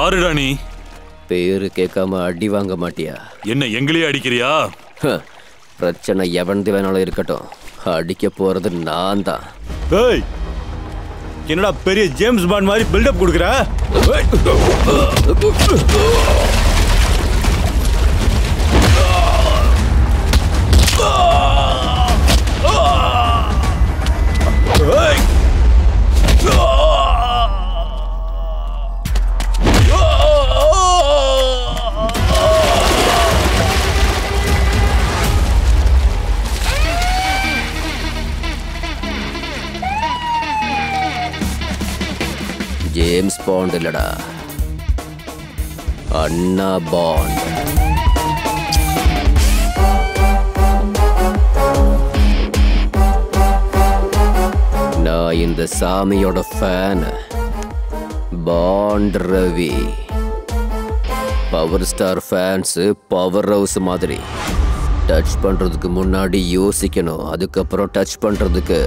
யாருடா நீ? பேரு கேட்காம அடி வாங்க மாட்டியா? என்ன எங்களையே அடிக்கிறியா? பிரச்சனை எவன்து வேணாலும் இருக்கட்டும், அடிக்க போறது நான் தான். என்னடா பெரிய ஜேம்ஸ் பாண்ட் மாதிரி பில்டப் கொடுக்குற? ஜேம்ஸ் பாண்ட் இல்லடா, அண்ணா பாண்ட். நான் இந்த சாமியோட fan, bond Ravi. Power star fans power house மாதிரி. டச் பண்றதுக்கு முன்னாடி யோசிக்கணும், அதுக்கப்புறம் டச் பண்றதுக்கு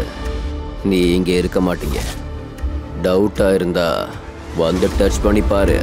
நீ இங்க இருக்க மாட்டீங்க. டவுட்டா இருந்தா வந்து டச் பண்ணி பாரு.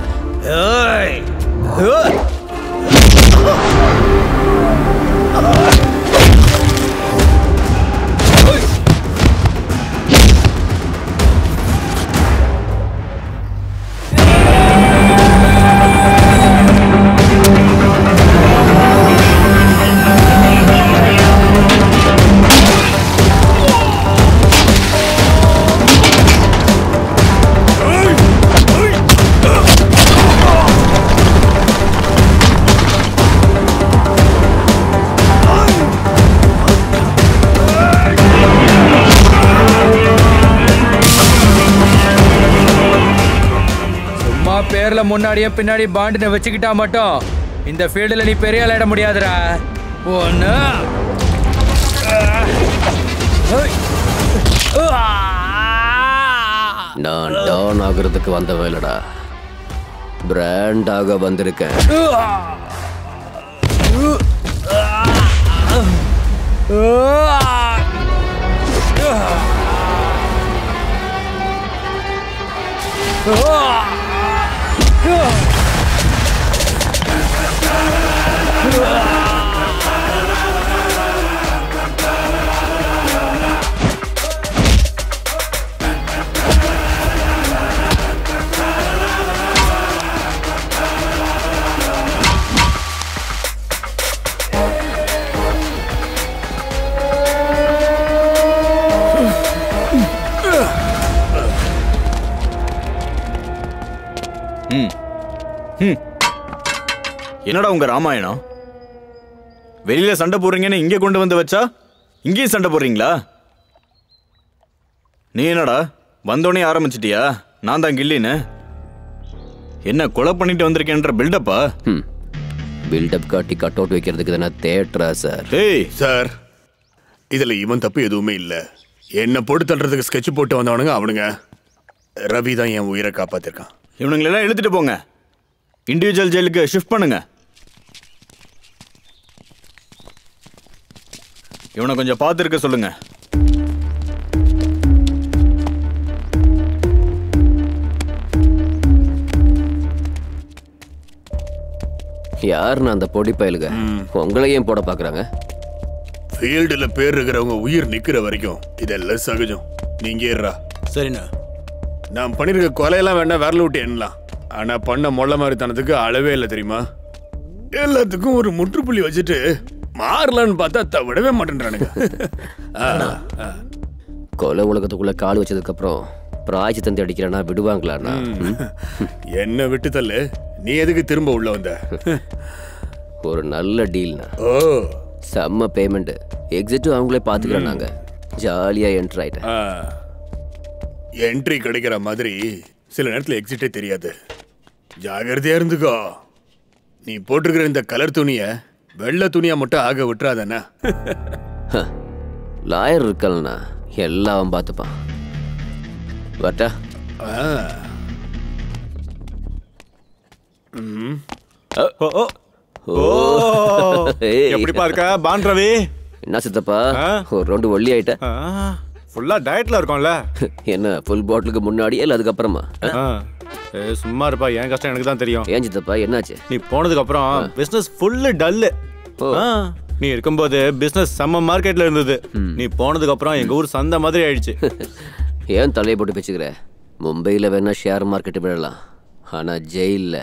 பேர்ல முன்னாடியே பின்னாடி பாண்டினை வச்சுக்கிட்டா மட்டும் இந்த ஃபீல்டுல நீ பெரிய ஆளாயிட முடியாதுடா. ஒண்ணு நான் டான் ஆகுறதுக்கு வந்த வேலைடா, பிராண்டாக வந்திருக்கேன். என்னடா உங்க ராமாயணம்? வெளியில சண்டை போடுறீங்கன்னு இங்கே கொண்டு வந்து வச்சா இங்கேயும் சண்டை போடுறீங்களா? நீ என்னடா வந்தோடனே ஆரம்பிச்சிட்டியா நான் தான் கில்லின்னு? என்ன கொலை பண்ணிட்டு வந்திருக்கேன்ற பில்டப்பா? பில்டப் காட்டி கட் அவுட் வைக்கிறதுக்கு தானே தேட்டரா சார்? ஏய் சார், இதுல இவன் தப்பு எதுவுமே இல்லை. என்ன போட்டு தள்ளுறதுக்கு ஸ்கெட்ச் போட்டு வந்தவனுங்க அவனுங்க. ரவி தான் என் உயிரை காப்பாத்திருக்கான். இவனுங்களெல்லாம் இழுத்துட்டு போங்க, இண்டிவிஜுவல் ஜெயிலுக்கு ஷிஃப்ட் பண்ணுங்க. இவனை கொஞ்சம் பார்த்துருக்க சொல்லுங்க. யாருன்னு அந்த பொடி பயலுங்க உங்களை ஏன் போட பாக்குறாங்க? ஃபீல்டுல பேர் இருக்கிறவங்க உயிர் நிக்கிற வரைக்கும் இதெல்லாம் சகஜம். நீங்க ஏறா. சரிண்ணா. நான் பண்ணிருக்க கொலையெல்லாம் வேணா விரல விட்டு எண்ணலாம், ஆனா பண்ண மொள்ள மாதிரி தனத்துக்கு அளவே இல்லை தெரியுமா? எல்லாத்துக்கும் ஒரு முற்றுப்புள்ளி வச்சுட்டு மாறலான்னு பார்த்தா விடவே மாட்டேன்றானுங்க. கொலை உலகத்துக்குள்ள கால் வச்சதுக்கு அப்புறம் பிராய்ச்சி தந்தி அடிக்கிறேன்னா விடுவாங்களாண்ணா? என்ன விட்டு தள்ளு, நீ எதுக்கு திரும்ப உள்ள வந்த? ஒரு நல்ல டீல்னா. ஓ, செம்ம பேமெண்ட், எக்ஸிட்டும் அவங்களே பாத்துக்கிறோம். நாங்க ஜாலியா என்ட்ரி ஆயிட்டேன். என்ட்ரி கிடைக்கிற மாதிரி சில நேரத்தில் எக்ஸிட்டே தெரியாது. ஜாகிரதையா இருந்துக்கோ. நீ போட்டிருக்கிற இந்த கலர் துணிய வெள்ளை துணியா மட்டும் ஆக விட்டுறாதானே? லாயர் இருக்கலண்ணா, எல்லாம் பார்த்துப்பான். வரட்டா? எப்படி பாருக்க பாண்ட் ரவி? என்ன சித்தப்பா ஒரு ரவுண்டு ஒல்லி ஆயிட்ட? ஃபுல்லா டயட்ல இருக்கோம்ல. என்ன ஃபுல் பாட்டிலுக்கு முன்னாடி இல்ல அதுக்கப்புறமா? சும்மா இருப்பா, என் கஷ்டம் எனக்கு தான் தெரியும். ஏன் சித்தப்பா என்னாச்சு? நீ போனதுக்கு அப்புறம் பிசினஸ் ஃபுல்லு டல்லு. நீ இருக்கும்போது பிசினஸ் செம்ம மார்க்கெட்ல இருந்தது. நீ போனதுக்கு அப்புறம் எங்க ஊர் சந்தை மாதிரி ஆயிடுச்சு. ஏன் தலையை போட்டு பேச்சுக்கிற? மும்பையில் வேணா ஷேர் மார்க்கெட்டு விழலாம், ஆனா ஜெயிலில்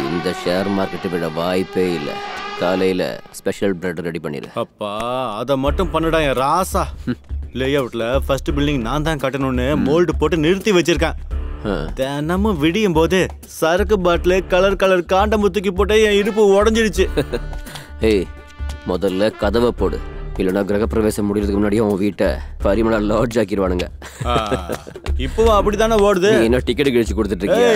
இந்த ஷேர் மார்க்கெட்டு விழ வாய்ப்பே இல்லை. காலையில ஸ்பெஷல் பிரெட் ரெடி பண்ணிடு. அப்பா அதை மட்டும் பண்ணுடா என் ராசா. லே அவுட்ல ஃபர்ஸ்ட் பில்டிங் நான் தான் கட்டணும்னு மோல்டு போட்டு நிறுத்தி வச்சிருக்கேன். தினமும் விடியும் போது சரக்கு பாட்டில் கலர் கலர் காண்டமுத்துக்கி போட்டு என் இடுப்பு உடஞ்சிடுச்சு. ஏய், முதல்ல கதவை போடு, இல்லைன்னா கிரகப்பிரவேசம் முடியறதுக்கு முன்னாடியே உன் வீட்டை பரிமளா லாட்ஜ் ஆக்கிடுவானுங்க. இப்பவும் அப்படித்தானே ஓடுது. என்ன டிக்கெட் கிழிச்சு கொடுத்துட்டு இருக்கீங்க?